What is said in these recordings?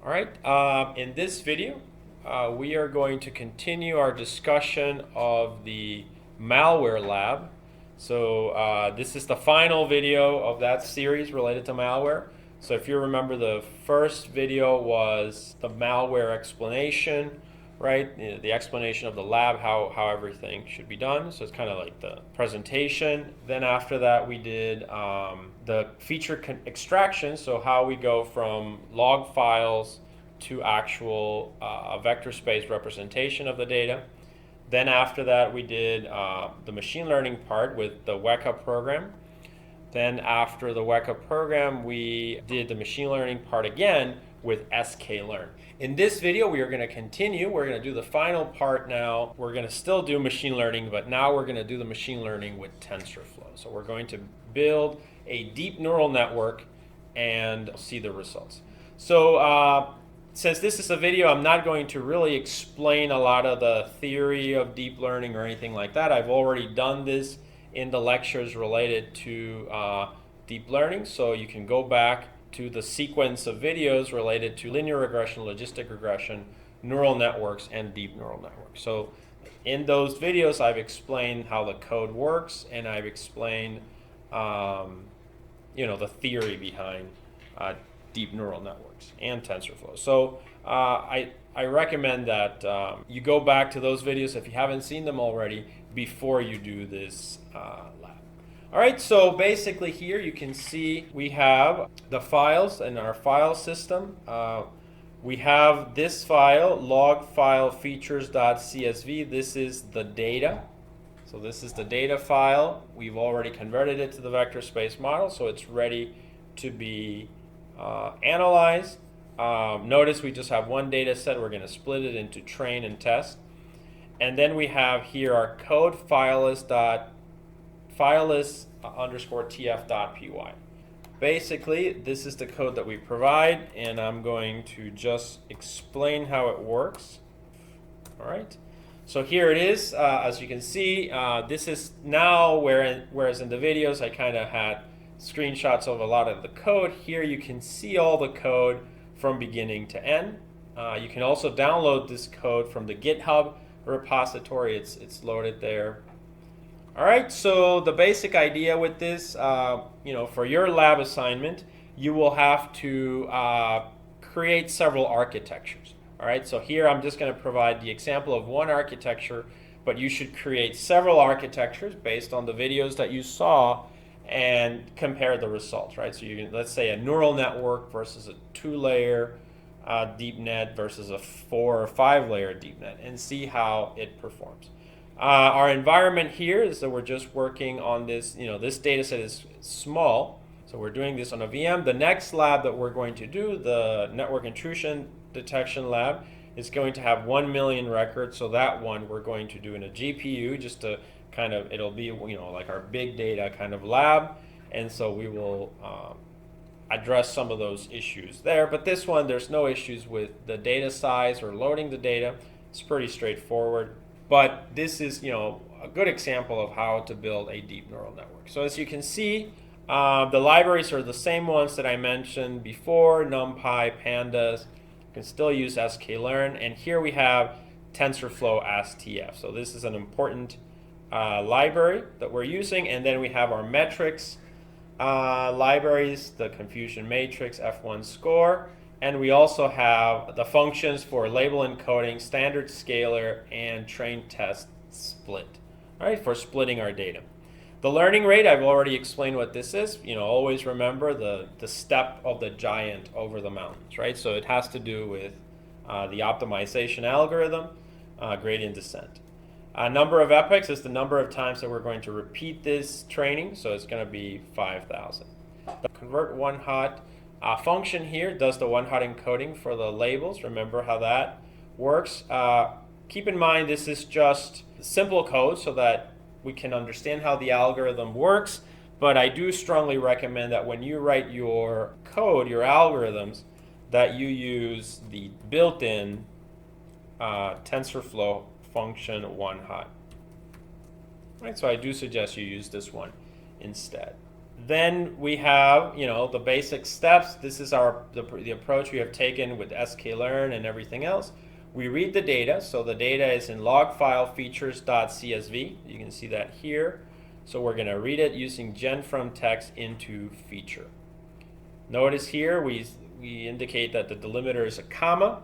All right, in this video, we are going to continue our discussion of the malware lab. So this is the final video of that series related to malware. So if you remember, the first video was the malware explanation, right? The explanation of the lab, how everything should be done. So it's kind of like the presentation. Then after that, we did the feature extraction, so how we go from log files to actual vector space representation of the data. Then after that, we did the machine learning part with the Weka program. Then after the Weka program, we did the machine learning part again with sklearn. In this video, we are going to continue. We're going to do the final part now. We're going to still do machine learning, but now we're going to do the machine learning with Tensorflow. So we're going to build a deep neural network and see the results. So since this is a video, I'm not going to really explain a lot of the theory of deep learning or anything like that. I've already done this in the lectures related to deep learning, so you can go back to the sequence of videos related to linear regression, logistic regression, neural networks, and deep neural networks. So in those videos, I've explained how the code works, and I've explained the theory behind deep neural networks and TensorFlow. So I recommend that you go back to those videos if you haven't seen them already before you do this lab. All right, so basically here you can see we have the files in our file system. We have this file, log file features.csv. This is the data. So this is the data file. We've already converted it to the vector space model, so it's ready to be analyzed. Notice we just have one data set. We're going to split it into train and test. And then we have here our code filelist_tf.py. Basically, this is the code that we provide, and I'm going to just explain how it works. All right. So here it is. As you can see, this is now whereas in the videos I kind of had screenshots of a lot of the code. Here you can see all the code from beginning to end. You can also download this code from the GitHub repository. It's loaded there. All right, so the basic idea with this, for your lab assignment, you will have to create several architectures. All right, so here I'm just going to provide the example of one architecture, but you should create several architectures based on the videos that you saw and compare the results, right? So you can, let's say, a neural network versus a 2-layer deep net versus a 4 or 5-layer deep net, and see how it performs. Our environment here is that we're just working on this, this data set is small, so we're doing this on a VM. The next lab that we're going to do, the network intrusion detection lab, is going to have 1 million records, so that one we're going to do in a GPU just to kind of, it'll be, like our big data kind of lab, and so we will address some of those issues there. But this one, there's no issues with the data size or loading the data. It's pretty straightforward. But this is, a good example of how to build a deep neural network. So as you can see, the libraries are the same ones that I mentioned before, NumPy, Pandas. You can still use sklearn. And here we have TensorFlow as TF. So this is an important library that we're using. And then we have our metrics libraries, the confusion matrix, F1 score. And we also have the functions for label encoding, standard scalar, and train test split, right, for splitting our data. The learning rate, I've already explained what this is. Always remember the step of the giant over the mountains, right? So it has to do with the optimization algorithm, gradient descent. Number of epochs is the number of times that we're going to repeat this training, so it's going to be 5,000. The convert one hot function here does the one-hot encoding for the labels. Remember how that works. Keep in mind this is just simple code so that we can understand how the algorithm works, but I do strongly recommend that when you write your code, your algorithms, that you use the built-in TensorFlow function one-hot. Right, so I do suggest you use this one instead. then we have, the basic steps. This is the approach we have taken with sklearn and everything else. We read the data, so the data is in log file features.csv. You can see that here. So we're going to read it using gen from text into feature. Notice here we indicate that the delimiter is a comma,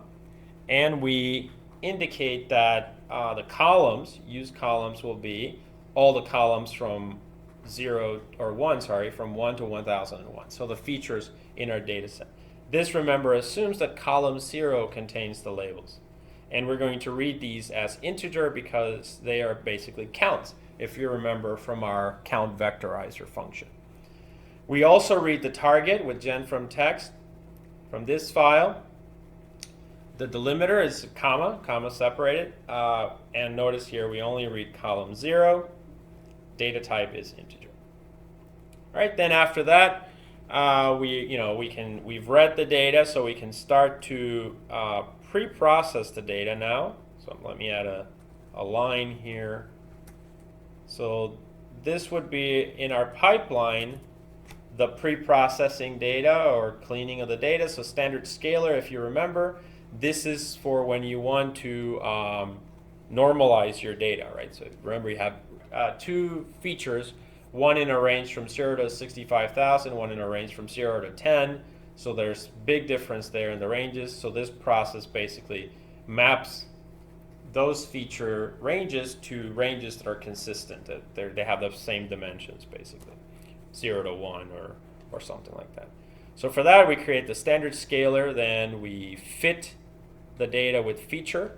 and we indicate that the columns, used columns, will be all the columns from 1 to 1001. So the features in our data set. This, remember, assumes that column 0 contains the labels. And we're going to read these as integer because they are basically counts, if you remember from our count vectorizer function. We also read the target with gen from text from this file. The delimiter is comma separated. And notice here we only read column 0. Data type is integer. All right, then after that, we've read the data, so we can start to pre-process the data now. So let me add a line here. So this would be in our pipeline, the pre-processing data or cleaning of the data. So standard scaler, if you remember, this is for when you want to normalize your data, right? So remember, you have two features, one in a range from 0 to 65,000, one in a range from 0 to 10. So there's big difference there in the ranges. So this process basically maps those feature ranges to ranges that are consistent, that they have the same dimensions, basically 0 to 1 or something like that. So for that, we create the standard scaler, then we fit the data with feature,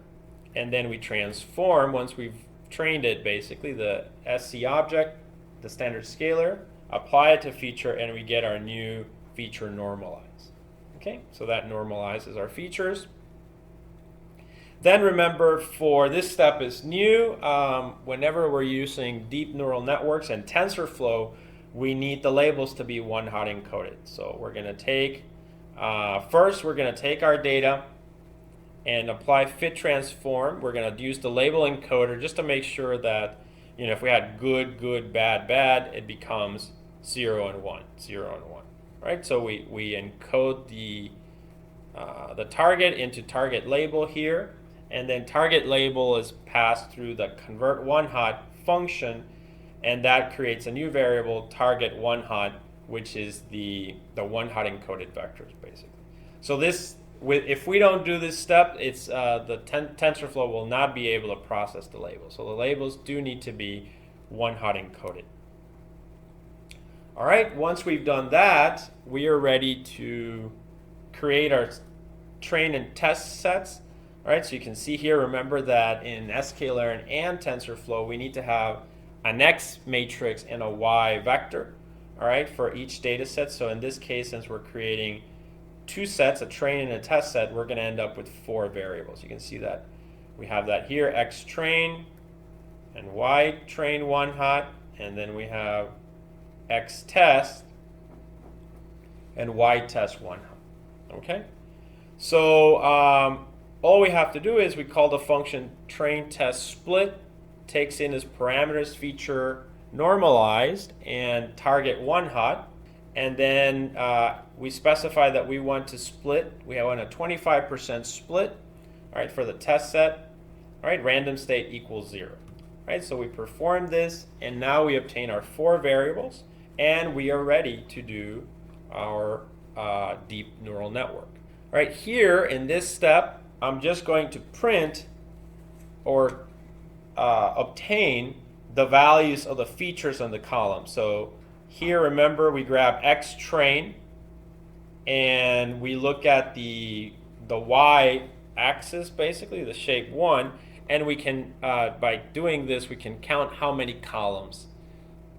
and then we transform, once we've trained it, basically the SC object, the standard scaler, apply it to feature, and we get our new feature normalize. Okay, so that normalizes our features. Then remember, for this step is new. Whenever we're using deep neural networks and TensorFlow, we need the labels to be one-hot encoded. So we're going to take, first we're going to take our data and apply fit transform. We're going to use the label encoder just to make sure that, if we had good, bad, it becomes 0 and 1, 0 and 1. Right? So we encode the target into target label here, and then target label is passed through the convert one-hot function, and that creates a new variable, target one-hot, which is the one-hot encoded vectors, basically. So this, if we don't do this step, it's the TensorFlow will not be able to process the labels. So the labels do need to be one-hot encoded. All right, once we've done that, we are ready to create our train and test sets. All right, so you can see here, remember that in sklearn and TensorFlow, we need to have an X matrix and a Y vector, all right, for each data set. So in this case, since we're creating two sets, a train and a test set, we're going to end up with 4 variables. You can see that we have that here, X train and Y train one hot, and then we have X test and Y test one hot. Okay, so all we have to do is we call the function train test split, takes in as parameters feature normalized and target one hot, and then we specify that we want to split. We want a 25% split, all right, for the test set. All right, random state equals 0. All right, so we perform this, and now we obtain our 4 variables, and we are ready to do our deep neural network. All right, here in this step, I'm just going to print or obtain the values of the features on the column. So here, remember, we grab X train, and we look at the Y axis, basically the shape 1, and we can, by doing this, we can count how many columns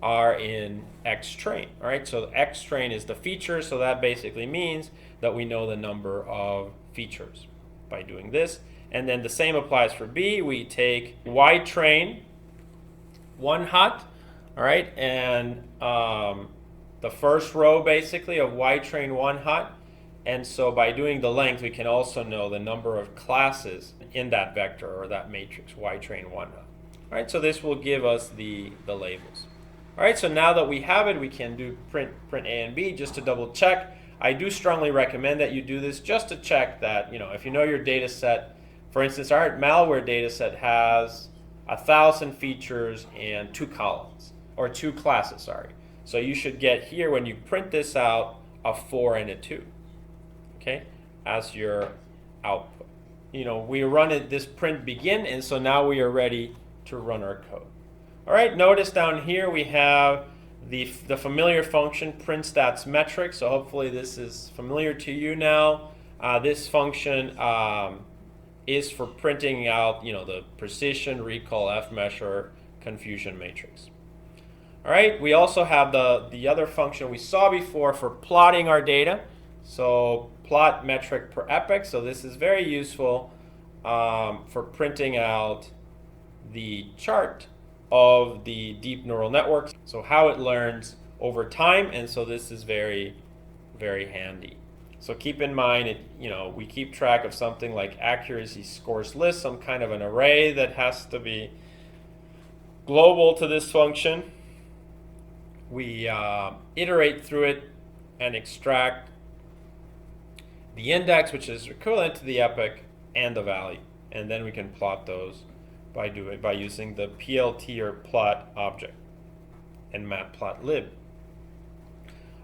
are in X train. All right, so X train is the feature, so that basically means that we know the number of features by doing this. And then the same applies for B. We take Y train one hot, all right, and the first row basically of Y train one hot. And so by doing the length, we can also know the number of classes in that vector or that matrix, Y train one hot. All right, so this will give us the labels. All All right, so now that we have it, we can do print A and B just to double check. I do strongly recommend that you do this just to check that, if you know your data set. For instance, our malware data set has 1,000 features and 2 columns, or 2 classes, sorry. So you should get here, when you print this out, a 4 and a 2, okay, as your output. We run it, this print begin, and so now we are ready to run our code. All right, notice down here we have the familiar function print_stats_metrics. So hopefully this is familiar to you now. This function is for printing out, the precision, recall, F-measure, confusion matrix. All right, we also have the other function we saw before for plotting our data. So plot metric per epoch. So this is very useful for printing out the chart of the deep neural networks, so how it learns over time, and so this is very, very handy. So keep in mind, we keep track of something like accuracy scores list, some kind of an array that has to be global to this function. We iterate through it and extract the index, which is equivalent to the epoch, and the value, and then we can plot those by using the PLT or plot object and matplotlib.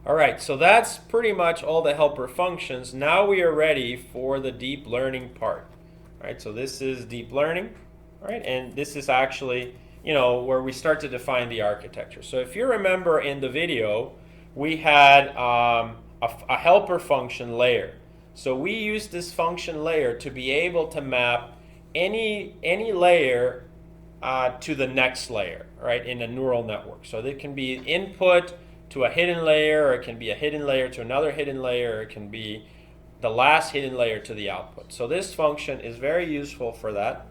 All right, so that's pretty much all the helper functions. Now we are ready for the deep learning part. All right, so this is deep learning, all right, and this is actually, where we start to define the architecture. So if you remember in the video, we had a helper function layer. So we use this function layer to be able to map any layer to the next layer, right, in a neural network. So there can be input to a hidden layer, or it can be a hidden layer to another hidden layer, or it can be the last hidden layer to the output. So this function is very useful for that.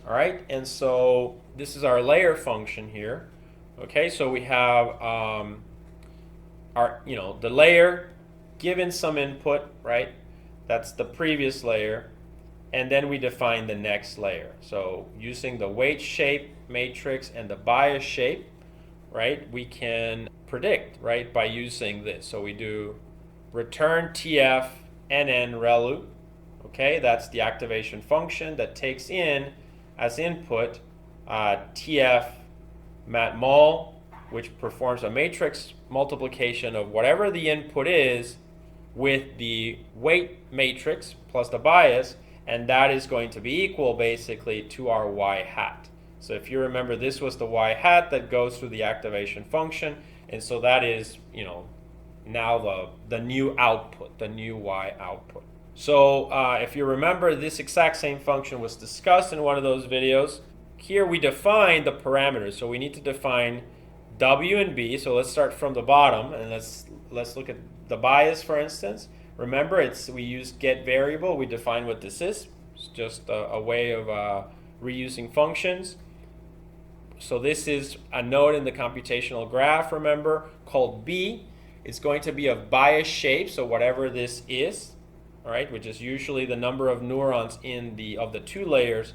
All right, and so this is our layer function here. Okay, so we have the layer given some input, right? That's the previous layer. And then we define the next layer. So using the weight shape matrix and the bias shape, right, we can predict, right, by using this. So we do return TF NN ReLU. Okay, that's the activation function that takes in as input TF matmul, which performs a matrix multiplication of whatever the input is with the weight matrix plus the bias, and that is going to be equal basically to our y hat. So if you remember, this was the y hat that goes through the activation function, and so that is, now the new output, the new y output. So if you remember, this exact same function was discussed in one of those videos. Here we define the parameters, so we need to define W and B. So let's start from the bottom, and let's look at the bias, for instance. Remember, we use get variable. We define what this is. It's just a way of reusing functions. So this is a node in the computational graph, remember, called B. It's going to be of bias shape, so whatever this is, all right, which is usually the number of neurons of the 2 layers,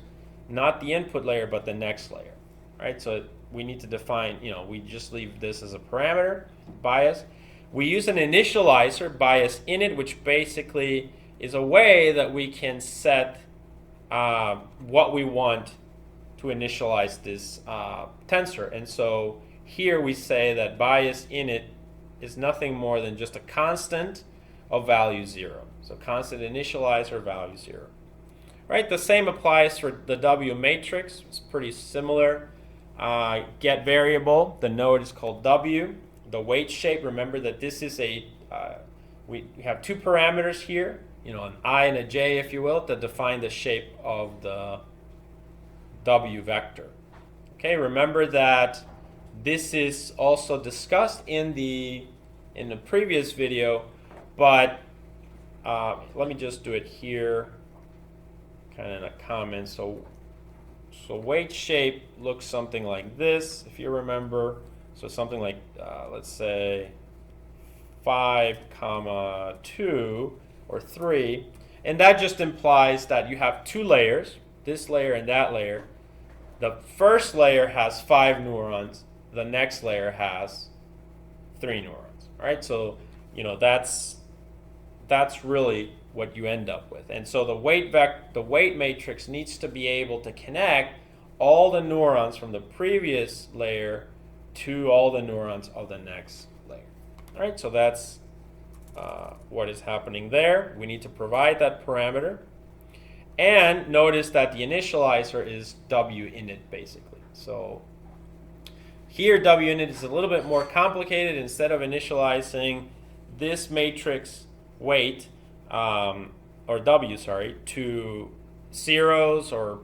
not the input layer, but the next layer. All right, so we need to define, we just leave this as a parameter, bias. We use an initializer, bias init, which basically is a way that we can set what we want to initialize this tensor. And so here we say that bias init is nothing more than just a constant of value 0. So constant initializer, value 0. Right, the same applies for the W matrix. It's pretty similar. Get variable, the node is called W. The weight shape, remember that this is we have 2 parameters here, an I and a J, if you will, to define the shape of the W vector. Okay, remember that this is also discussed in the previous video, but let me just do it here, kind of in a comment. So weight shape looks something like this, if you remember. So something like, let's say, 5, 2, or 3. And that just implies that you have 2 layers, this layer and that layer. The first layer has 5 neurons. the next layer has 3 neurons. All right, so that's really what you end up with. And so the weight matrix needs to be able to connect all the neurons from the previous layer to all the neurons of the next layer. All right, so that's what is happening there. We need to provide that parameter. And notice that the initializer is winit, basically. So here winit is a little bit more complicated. Instead of initializing this matrix weight, or W, sorry, to zeros or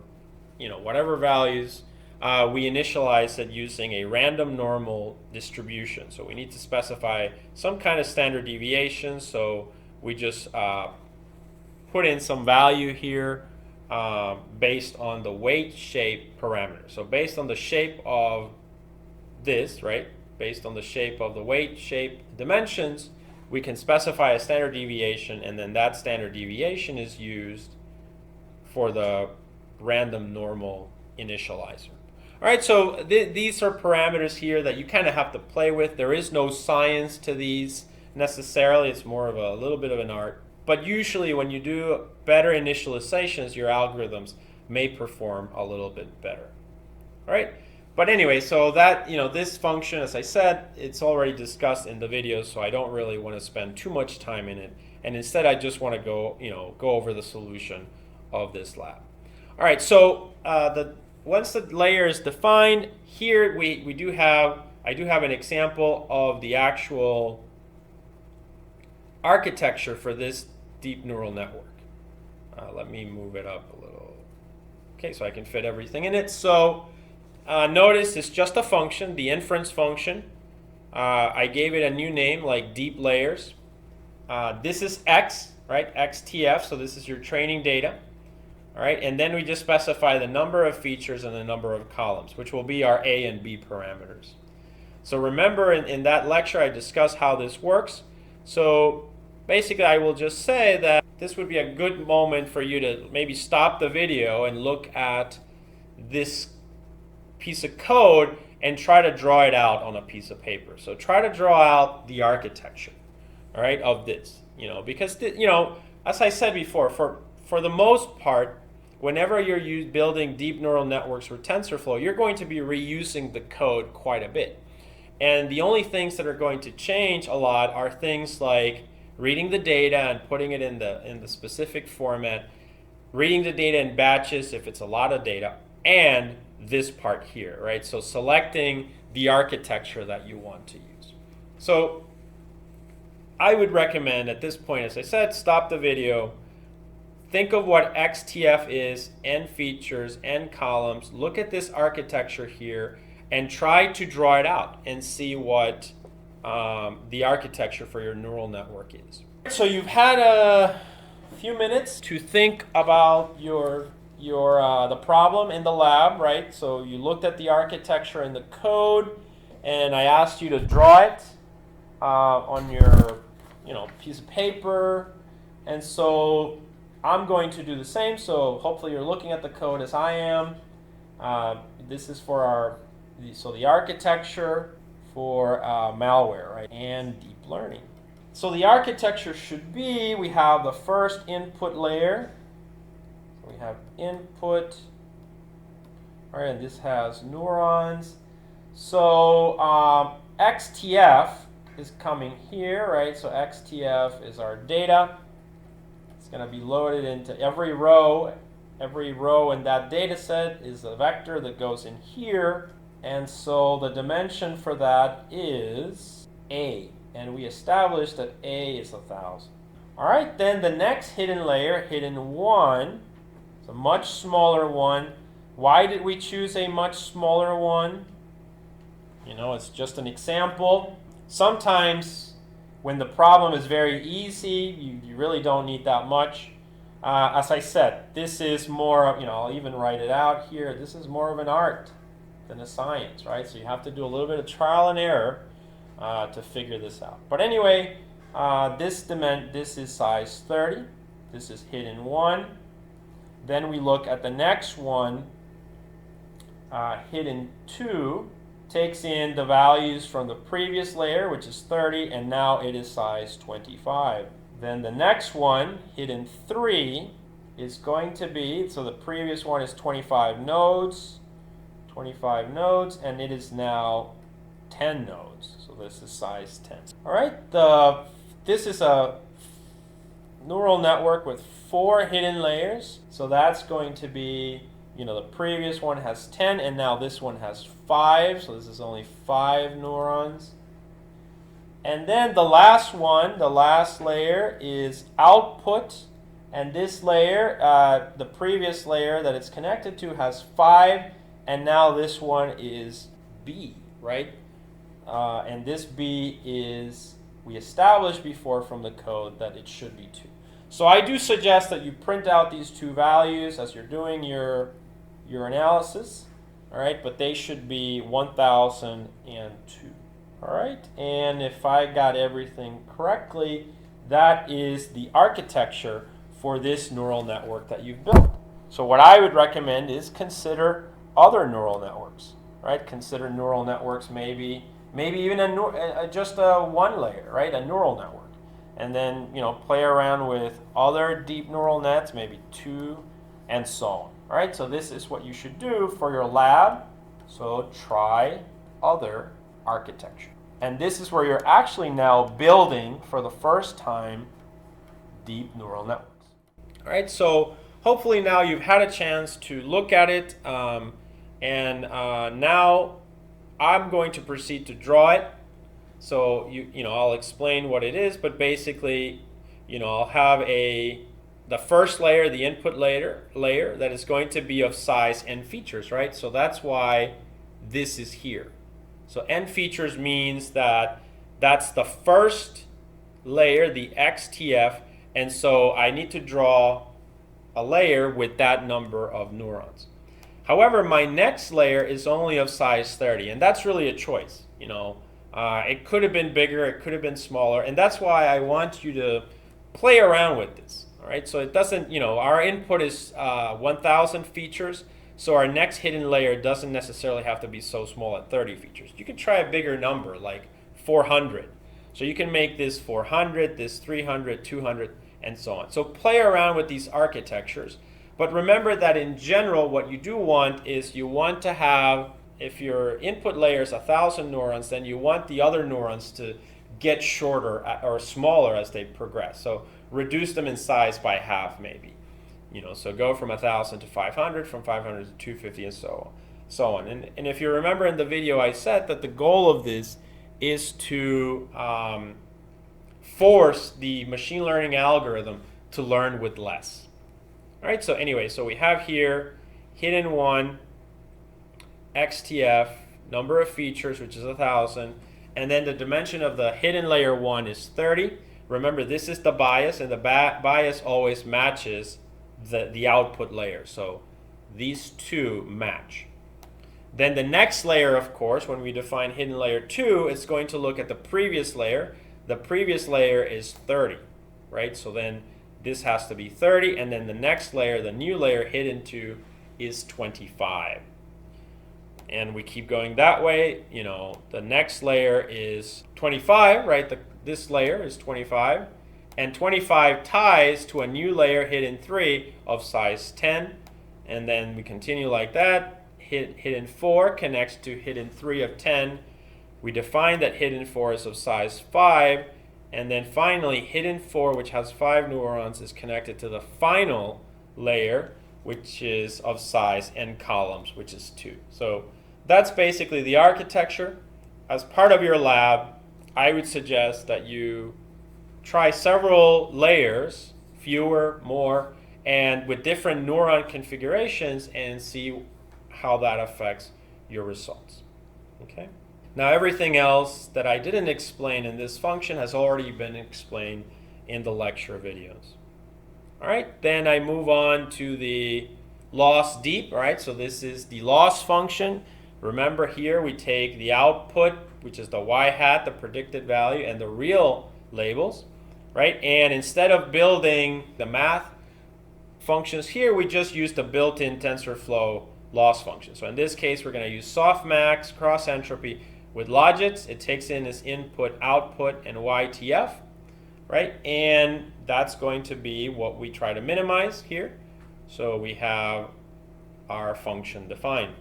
whatever values, we initialize it using a random normal distribution. So we need to specify some kind of standard deviation. So we just put in some value here based on the weight shape parameter. So based on the shape of this, right? Based on the shape of the weight shape dimensions, we can specify a standard deviation, and then that standard deviation is used for the random normal initializer. All right, so these are parameters here that you kind of have to play with. There is no science to these necessarily. It's more of a little bit of an art. But usually when you do better initializations, your algorithms may perform a little bit better. All right? But anyway, so that, this function, as I said, it's already discussed in the video, so I don't really want to spend too much time in it. And instead, I just want to go over the solution of this lab. All right, so once the layer is defined, here I do have an example of the actual architecture for this deep neural network. Let me move it up a little. Okay, so I can fit everything in it. So notice it's just a function, the inference function. I gave it a new name like deep layers. This is X, right? XTF, so this is your training data. All right, and then we just specify the number of features and the number of columns, which will be our A and B parameters. So remember in that lecture I discussed how this works. So basically I will just say that this would be a good moment for you to maybe stop the video and look at this piece of code and try to draw it out on a piece of paper. So try to draw out the architecture, all right, of this, because as I said before, for the most part, whenever you're building deep neural networks with TensorFlow, you're going to be reusing the code quite a bit. And the only things that are going to change a lot are things like reading the data and putting it in the specific format, reading the data in batches if it's a lot of data, and this part here, right? So selecting the architecture that you want to use. So I would recommend at this point, as I said, stop the video, think of what XTF is, and features, and columns, look at this architecture here, and try to draw it out and see what the architecture for your neural network is. So you've had a few minutes to think about the problem in the lab, right? So you looked at the architecture and the code, and I asked you to draw it on your piece of paper. And so I'm going to do the same. So hopefully you're looking at the code as I am. This is for the architecture for malware, right, and deep learning. So the architecture should be, we have the first input layer. We have input, all right, and this has neurons. So XTF is coming here, right? So XTF is our data. It's going to be loaded into every row. Every row in that data set is a vector that goes in here. And so the dimension for that is A. And we established that A is 1,000. All right, then the next hidden layer, hidden 1, it's a much smaller one. Why did we choose a much smaller one? It's just an example. Sometimes when the problem is very easy, you really don't need that much. As I said, this is more of, I'll even write it out here. This is more of an art than a science, right? So you have to do a little bit of trial and error to figure this out. But anyway, this is size 30. This is hidden 1. Then we look at the next one, hidden 2. takes in the values from the previous layer, which is 30, and now it is size 25. Then the next one, hidden 3, is going to be, so the previous one is 25 nodes, and it is now 10 nodes. So this is size 10. All right, this is a neural network with 4 hidden layers. So that's going to be, the previous one has 10, and now this one has 5. So this is only 5 neurons. And then the last one, the last layer, is output. And this layer, the previous layer that it's connected to, has 5. And now this one is B, right? And this B is, we established before from the code that it should be 2. So I do suggest that you print out these 2 values as you're doing your analysis, all right? But they should be 1002. All right, and if I got everything correctly, that is the architecture for this neural network that you've built. So what I would recommend is consider other neural networks, right? Consider neural networks, maybe even just a 1 layer, right? A neural network. And then, play around with other deep neural nets, maybe 2, and so on. All right, so this is what you should do for your lab. So try other architecture. And this is where you're actually now building, for the first time, deep neural networks. All right, so hopefully now you've had a chance to look at it. Now I'm going to proceed to draw it. So I'll explain what it is, but basically, I'll have the first layer, the input layer that is going to be of size n features, right? So that's why this is here. So n features means that that's the first layer, the XTF, and so I need to draw a layer with that number of neurons. However, my next layer is only of size 30, and that's really a choice. It could have been bigger, it could have been smaller, and that's why I want you to play around with this. All right, so it doesn't, our input is 1,000 features. So our next hidden layer doesn't necessarily have to be so small at 30 features. You can try a bigger number, like 400. So you can make this 400, this 300, 200, and so on. So play around with these architectures. But remember that in general, what you do want is you want to have, if your input layer is 1,000 neurons, then you want the other neurons to get shorter or smaller as they progress. So reduce them in size by half, maybe. So go from 1,000 to 500, from 500 to 250, and so on. And if you remember in the video, I said that the goal of this is to force the machine learning algorithm to learn with less. All right, so anyway, so we have here hidden 1, XTF, number of features, which is 1,000, and then the dimension of the hidden layer 1 is 30. Remember, this is the bias, and the bias always matches the output layer. So these 2 match. Then the next layer, of course, when we define hidden layer 2, it's going to look at the previous layer. The previous layer is 30, right? So then this has to be 30, and then the next layer, the new layer hidden 2, is 25. And we keep going that way. The next layer is 25, right? This layer is 25. And 25 ties to a new layer, hidden 3, of size 10. And then we continue like that. Hidden 4 connects to hidden 3 of 10. We define that hidden 4 is of size 5. And then finally, hidden 4, which has 5 neurons, is connected to the final layer, which is of size n columns, which is 2. So that's basically the architecture. As part of your lab, I would suggest that you try several layers, fewer, more, and with different neuron configurations, and see how that affects your results. Okay? Now everything else that I didn't explain in this function has already been explained in the lecture videos. All right, then I move on to the loss deep. All right, so this is the loss function. Remember here we take the output, which is the y hat, the predicted value, and the real labels. Right? And instead of building the math functions here, we just use the built-in TensorFlow loss function. So in this case, we're going to use softmax cross entropy with logits. It takes in as input, output, and YTF, right? And that's going to be what we try to minimize here. So we have our function defined.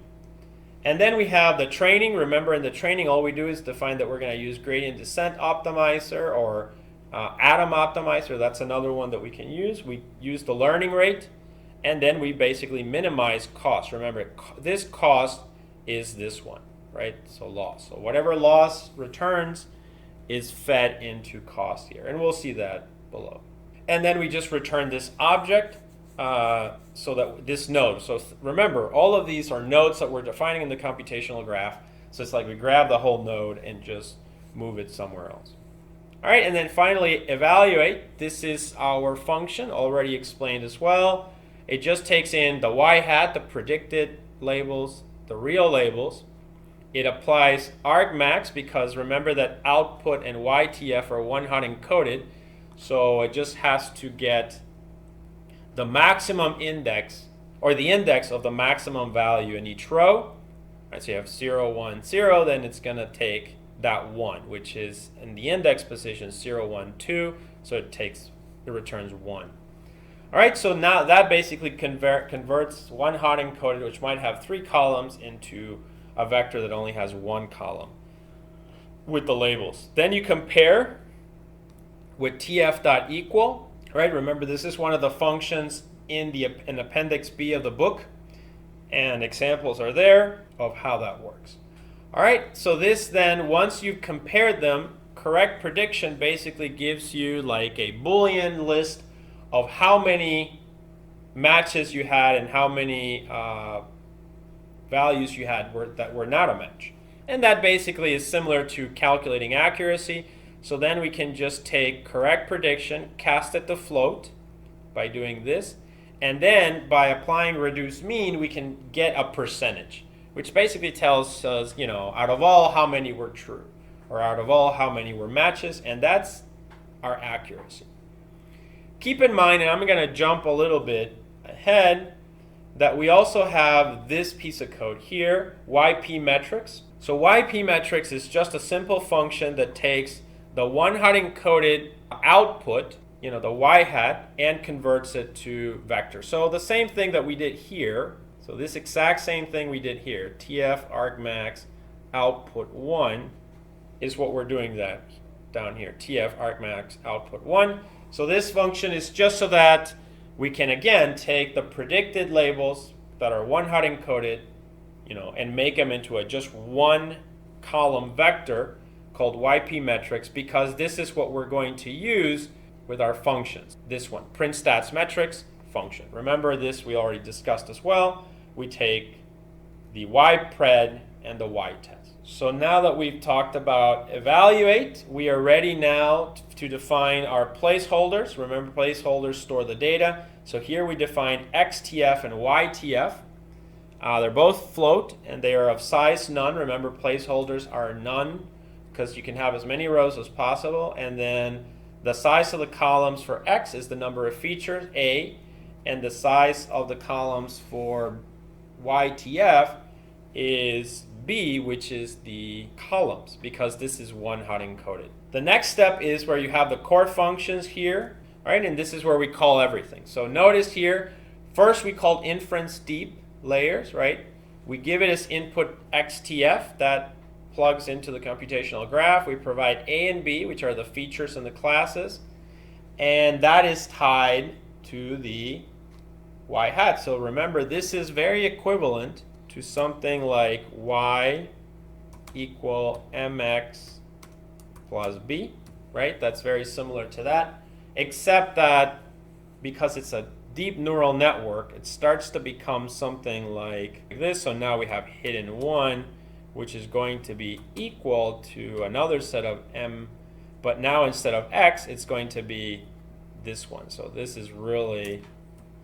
And then we have the training. Remember, in the training, all we do is define that we're going to use gradient descent optimizer or atom optimizer. That's another one that we can use. We use the learning rate, and then we basically minimize cost. Remember, this cost is this one, right? So loss. So whatever loss returns is fed into cost here, and we'll see that below. And then we just return this object. So that this node, so remember, all of these are nodes that we're defining in the computational graph. So it's like we grab the whole node and just move it somewhere else. All right, and then finally evaluate. This is our function, already explained as well. It just takes in the y hat, the predicted labels, the real labels. It applies argmax because remember that output and YTF are one-hot encoded. So it just has to get the maximum index, or the index of the maximum value in each row. Right, so you have 0, 1, 0, then it's going to take that 1, which is in the index position 0, 1, 2, so it returns 1. All right, so now that basically converts one hot encoded, which might have 3 columns, into a vector that only has 1 column with the labels. Then you compare with tf.equal. Right, remember this is one of the functions in appendix B of the book, and examples are there of how that works. All right, so this then, once you've compared them, correct prediction basically gives you like a Boolean list of how many matches you had and how many values you had that were not a match. And that basically is similar to calculating accuracy. So then we can just take correct prediction, cast it to float by doing this, and then by applying reduced mean, we can get a percentage, which basically tells us, you know, out of all how many were true, or out of all how many were matches, and that's our accuracy. Keep in mind, and I'm going to jump a little bit ahead, that we also have this piece of code here, YPmetrics. So YPmetrics is just a simple function that takes the one-hot encoded output, you know, the y hat, and converts it to vector. So the same thing that we did here. So this exact same thing we did here, tf argmax output 1, is what we're doing that down here, tf argmax output 1. So this function is just so that we can again take the predicted labels that are one-hot encoded, you know, and make them into a just one column vector called YPmetrics, because this is what we're going to use with our functions. This one, print stats metrics function. Remember this we already discussed as well. We take the YPred and the YTest. So now that we've talked about evaluate, we are ready now to define our placeholders. Remember, placeholders store the data. So here we define XTF and YTF. They're both float and they are of size none. Remember, placeholders are none, because you can have as many rows as possible. And then the size of the columns for X is the number of features, A, and the size of the columns for YTF is B, which is the columns, because this is one hot encoded. The next step is where you have the core functions here, right? And this is where we call everything. So notice here, first we called inference deep layers, right? We give it as input XTF, that plugs into the computational graph. We provide A and B, which are the features and the classes, and that is tied to the y hat. So remember, this is very equivalent to something like y equal mx plus b, right? That's very similar to that, except that because it's a deep neural network, it starts to become something like this. So now we have hidden 1, which is going to be equal to another set of m, but now instead of x, it's going to be this one. So this is really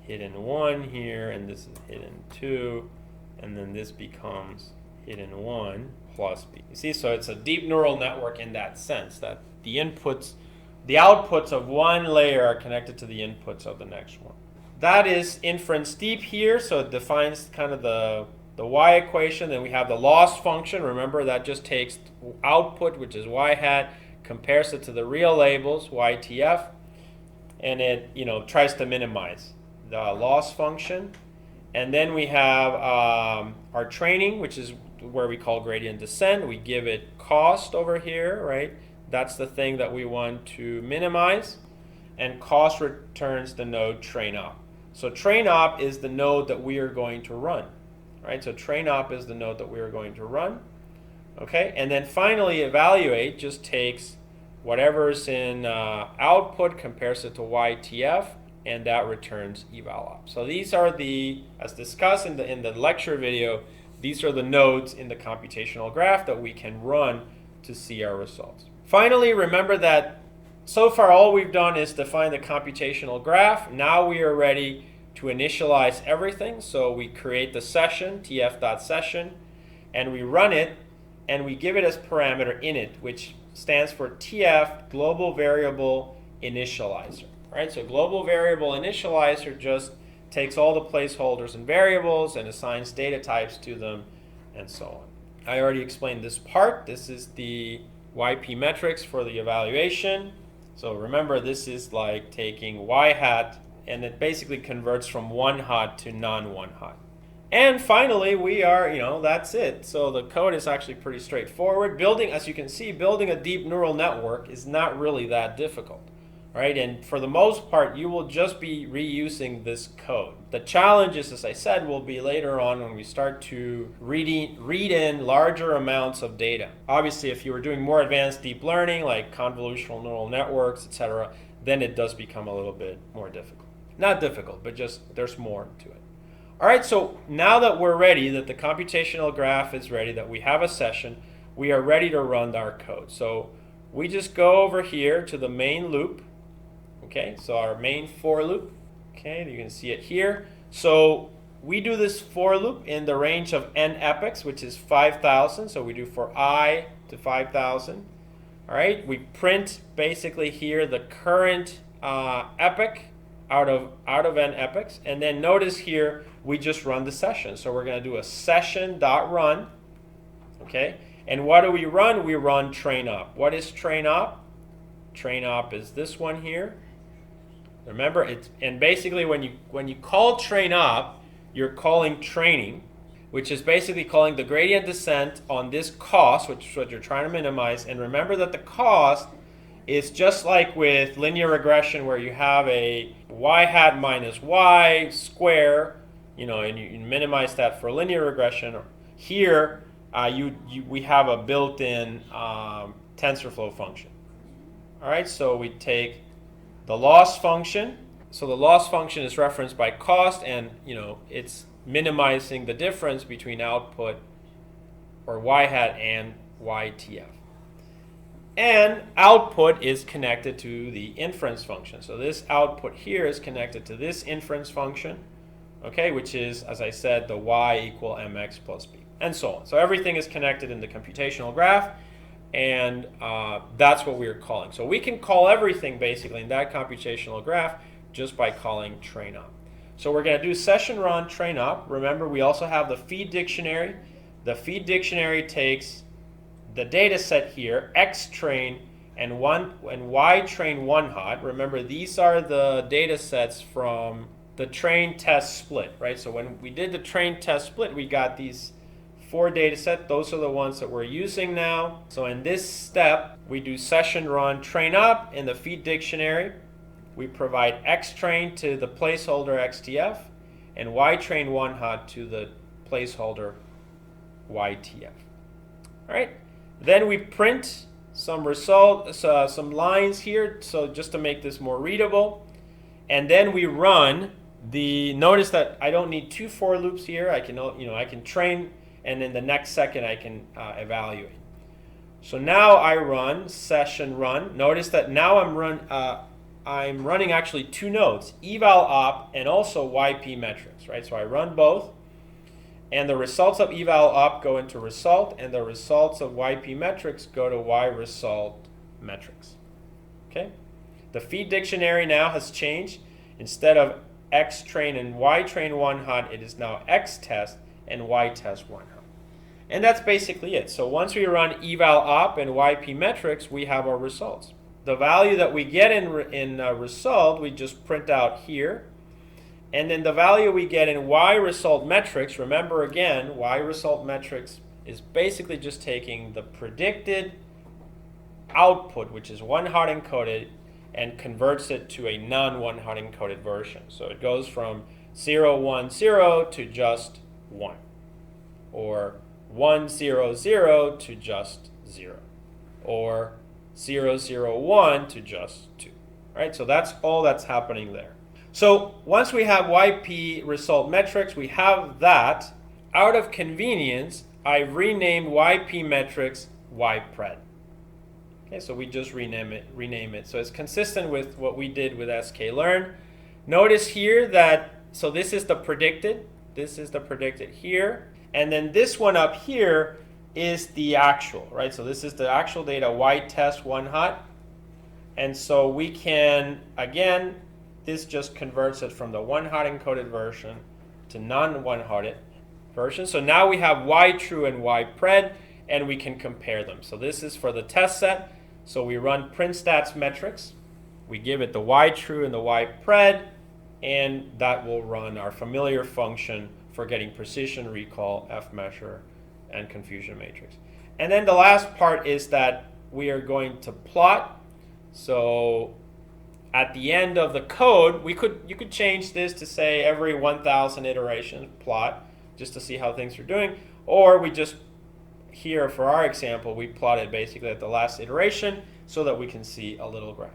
hidden 1 here, and this is hidden 2, and then this becomes hidden 1 plus b. You see, so it's a deep neural network in that sense, that the outputs of one layer are connected to the inputs of the next one. That is inference deep here, so it defines kind of the the y equation. Then we have the loss function. Remember, that just takes output, which is y hat, compares it to the real labels, YTF, and it tries to minimize the loss function. And then we have our training, which is where we call gradient descent. We give it cost over here, right? That's the thing that we want to minimize. And cost returns the node train op. So train op is the node that we are going to run, right? So train op is the node that we are going to run. Okay, and then finally evaluate just takes whatever's in output, compares it to YTF, and that returns eval op. So these are the, as discussed in the lecture video, these are the nodes in the computational graph that we can run to see our results. Finally, remember that so far all we've done is define the computational graph. Now we are ready to initialize everything. So we create the session, tf.session, and we run it, and we give it as parameter init, which stands for tf global variable initializer. Right? So global variable initializer just takes all the placeholders and variables and assigns data types to them and so on. I already explained this part. This is the YPmetrics for the evaluation. So remember, this is like taking y hat, and it basically converts from one hot to non-one hot. And finally, we are, that's it. So the code is actually pretty straightforward. As you can see, building a deep neural network is not really that difficult, right? And for the most part, you will just be reusing this code. The challenges, as I said, will be later on when we start to read in larger amounts of data. Obviously, if you were doing more advanced deep learning, like convolutional neural networks, etc., then it does become a little bit more difficult. Not difficult, but just there's more to it. All right, so now that we're ready, that the computational graph is ready, that we have a session, we are ready to run our code. So we just go over here to the main loop. Okay, so our main for loop. Okay, you can see it here. So we do this for loop in the range of n epochs, which is 5,000. So we do for I to 5,000. All right, we print basically here the current epoch out of n epochs, and then notice here we just run the session. So we're going to do a session.run. Okay, and what do we run? We run train op. What is train op? Train op is this one here. Remember, and basically when you call train op, you're calling training, which is basically calling the gradient descent on this cost, which is what you're trying to minimize. And remember that the cost is just like with linear regression, where you have a y hat minus y square, and you minimize that for linear regression. Here, we have a built-in TensorFlow function. All right, so we take the loss function. So the loss function is referenced by cost, and it's minimizing the difference between output or y hat and YTF. And output is connected to the inference function. So this output here is connected to this inference function, okay, which is, as I said, the y equal mx plus b, and so on. So everything is connected in the computational graph, and that's what we are calling. So we can call everything basically in that computational graph just by calling train op. So we're going to do session run train op. Remember, we also have the feed dictionary. The feed dictionary takes the data set here, x train and y train one hot. Remember, these are the data sets from the train test split, right? So when we did the train test split, we got these 4 data sets. Those are the ones that we're using now. So in this step, we do session run train op in the feed dictionary. We provide x train to the placeholder XTF and y train one hot to the placeholder YTF. All right. Then we print some some lines here, so just to make this more readable. And then we run notice that I don't need 2 for loops here. I can train, and in the next second I can evaluate. So now I run session run. Notice that now I'm running actually 2 nodes, eval op and also YPmetrics, right? So I run both. And the results of eval op go into result, and the results of YPmetrics go to yResult metrics. Okay? The feed dictionary now has changed. Instead of x train and y train one hot, it is now x test and YTest 1 hot. And that's basically it. So once we run eval op and YPmetrics, we have our results. The value that we get in result, we just print out here. And then the value we get in YResultMetrics, remember again, YResultMetrics is basically just taking the predicted output, which is 1 hot encoded, and converts it to a non-1 hot encoded version. So it goes from 0, 1, 0 to just 1, or 1, 0, 0 to just 0, or 0, 0, 1 to just 2. Right? So that's all that's happening there. So once we have YPResultMetrics, we have that. Out of convenience, I've renamed YPmetrics YPred. Okay, so we just rename it. So it's consistent with what we did with sklearn. Notice here that, so this is the predicted. This is the predicted here. And then this one up here is the actual, right? So this is the actual data, YTest 1 hot. And so we can, again, this just converts it from the 1 hot encoded version to non-1 hot version. So now we have YTrue and YPred, and we can compare them. So this is for the test set. So we run print_stats_metrics. We give it the YTrue and the YPred, and that will run our familiar function for getting precision recall, F-measure, and confusion matrix. And then the last part is that we are going to plot. So at the end of the code, you could change this to say every 1,000 iterations plot, just to see how things are doing. Or we just, here for our example, we plotted basically at the last iteration so that we can see a little graph.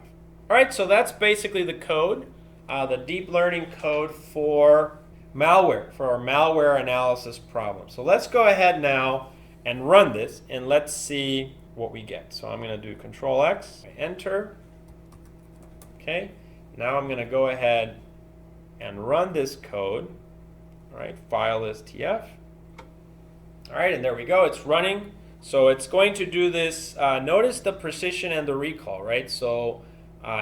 All right, so that's basically the code, the deep learning code for malware, for our malware analysis problem. So let's go ahead now and run this, and let's see what we get. So I'm going to do Control X, enter. Okay, now I'm going to go ahead and run this code. All right, file is tf. All right, and there we go. It's running. So it's going to do this. Notice the precision and the recall, right? So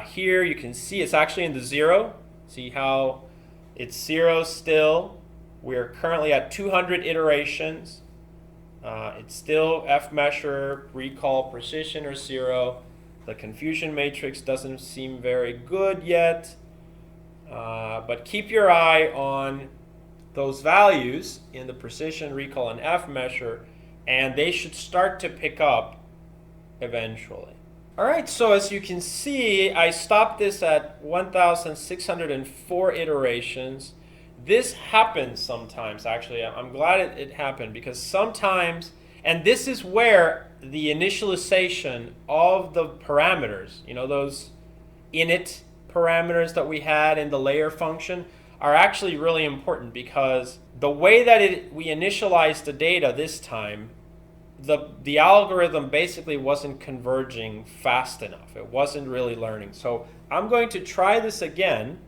here you can see it's actually in the 0. See how it's 0 still. We're currently at 200 iterations. It's still F-measure, recall, precision are 0. The confusion matrix doesn't seem very good yet. But keep your eye on those values in the precision, recall, and F-measure, and they should start to pick up eventually. All right, so as you can see, I stopped this at 1,604 iterations. This happens sometimes, actually. I'm glad it happened, because sometimes, and this is where the initialization of the parameters, you know, those init parameters that we had in the layer function, are actually really important, because the way that we initialized the data this time, the algorithm basically wasn't converging fast enough. It wasn't really learning. So I'm going to try this again.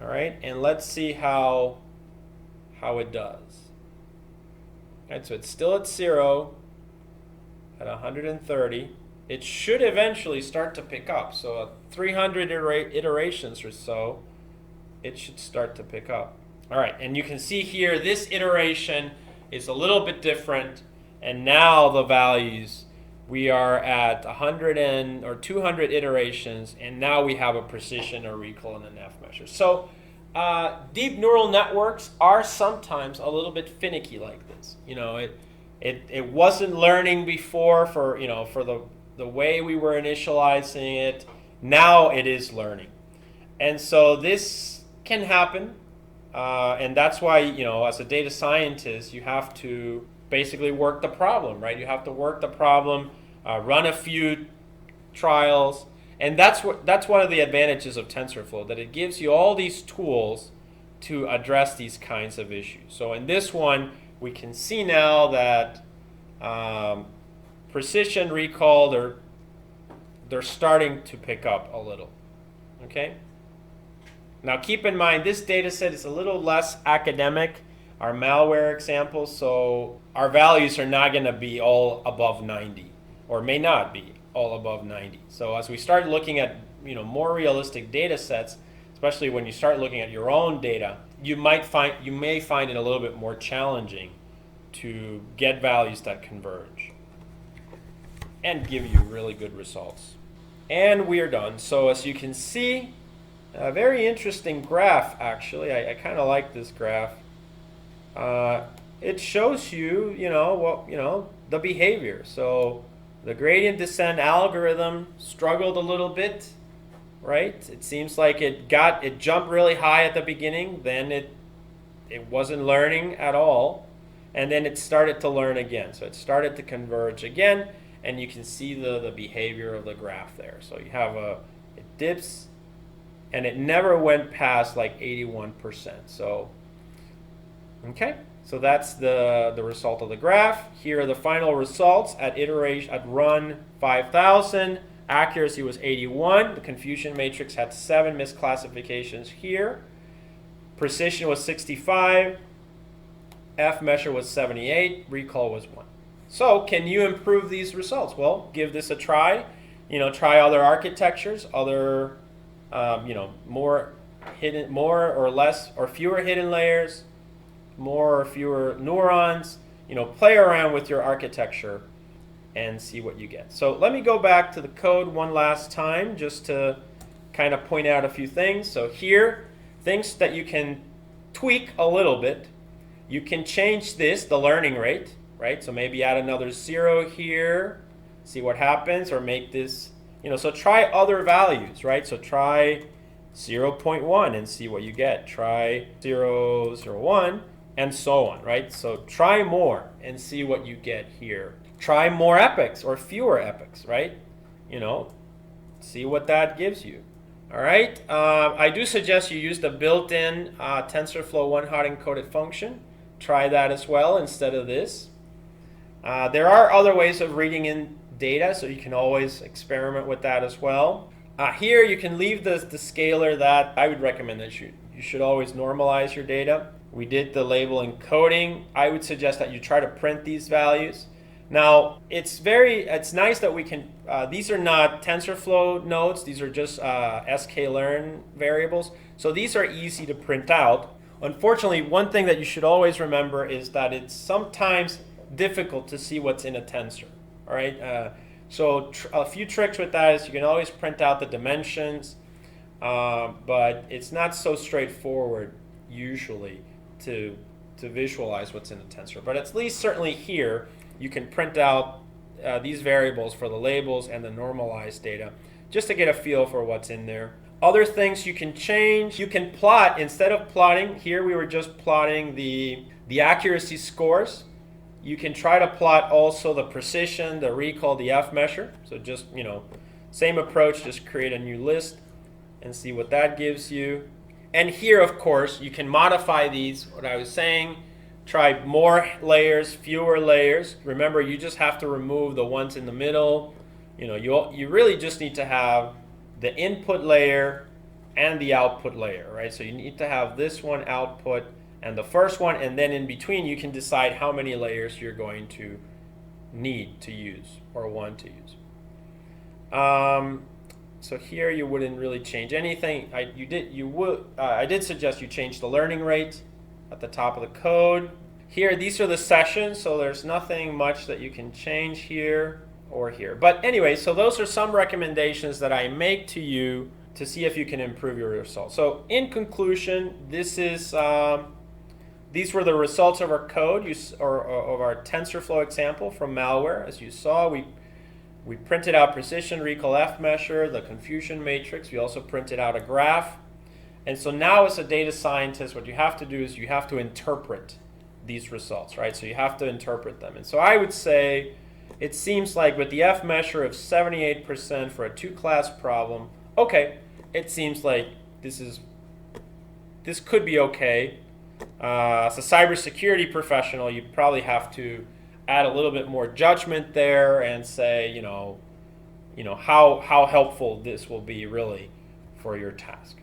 All right, and let's see how it does. All right, so it's still at 0 at 130. It should eventually start to pick up. So at 300 iterations or so, it should start to pick up. All right, and you can see here this iteration is a little bit different, and now the values, we are at 100 or 200 iterations, and now we have a precision, a recall, and an F-measure. So deep neural networks are sometimes a little bit finicky like this. You know, it wasn't learning before for the way we were initializing it. Now it is learning, and so this can happen, and that's why, you know, as a data scientist, you have to basically work the problem, right? You have to work the problem, run a few trials, and that's one of the advantages of TensorFlow, that it gives you all these tools to address these kinds of issues. So in this one, we can see now that precision, recall, they're starting to pick up a little. Okay. Now keep in mind, this data set is a little less academic, our malware example, so our values are not going to be all above 90, or may not be all above 90. So as we start looking at more realistic data sets, especially when you start looking at your own data, you may find it a little bit more challenging to get values that converge and give you really good results. And we are done. So as you can see, a very interesting graph actually. I kind of like this graph. It shows you, the behavior. So the gradient descent algorithm struggled a little bit, right? It seems like it jumped really high at the beginning, then it wasn't learning at all, and then it started to learn again. So it started to converge again, and you can see the behavior of the graph there. So you have it dips, and it never went past like 81%. So, okay. So that's the result of the graph. Here are the final results at run 5000. Accuracy was 81. The confusion matrix had 7 misclassifications here. Precision was 65. F measure was 78. Recall was 1. So can you improve these results? Well, give this a try. Try other architectures, other, more or less or fewer hidden layers, more or fewer neurons. Play around with your architecture and see what you get. So let me go back to the code one last time just to kind of point out a few things. So here, things that you can tweak a little bit. You can change the learning rate, right? So maybe add another 0 here, see what happens, or make this, so try other values, right? So try 0.1 and see what you get. Try 0.01 and so on, right? So try more and see what you get here. Try more epochs or fewer epochs, right? See what that gives you. All right. I do suggest you use the built-in TensorFlow one-hot encoded function. Try that as well instead of this. There are other ways of reading in data, so you can always experiment with that as well. Here you can leave the scalar that I would recommend that you should always normalize your data. We did the label encoding. I would suggest that you try to print these values. Now, it's nice that we can, these are not TensorFlow nodes, these are just sklearn variables. So these are easy to print out. Unfortunately, one thing that you should always remember is that it's sometimes difficult to see what's in a tensor, all right? So a few tricks with that is you can always print out the dimensions, but it's not so straightforward usually to visualize what's in the tensor. But at least certainly here, you can print out these variables for the labels and the normalized data just to get a feel for what's in there. Other things you can change, you can plot, instead of plotting, here we were just plotting the accuracy scores. You can try to plot also the precision, the recall, the F measure. So just, same approach, just create a new list and see what that gives you. And here, of course, you can modify these, what I was saying, try more layers, fewer layers. Remember, you just have to remove the ones in the middle. You really just need to have the input layer and the output layer, right? So you need to have this one output and the first one, and then in between you can decide how many layers you're going to need to use or want to use. So here you wouldn't really change anything. I did suggest you change the learning rate at the top of the code. Here, these are the sessions, so there's nothing much that you can change here or here. But anyway, so those are some recommendations that I make to you to see if you can improve your results. So in conclusion, these were the results of our code, or of our TensorFlow example from Malware. As you saw, we printed out precision, recall, F measure, the confusion matrix. We also printed out a graph. And so now as a data scientist, what you have to do is you have to interpret these results, right? So you have to interpret them. And so I would say it seems like with the F measure of 78% for a 2-class problem, okay, it seems like this could be okay. As a cybersecurity professional, you probably have to add a little bit more judgment there and say, how helpful this will be really for your task.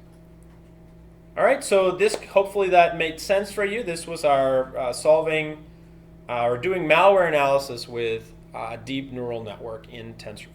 All right, so hopefully that made sense for you. This was our doing malware analysis with a deep neural network in TensorFlow.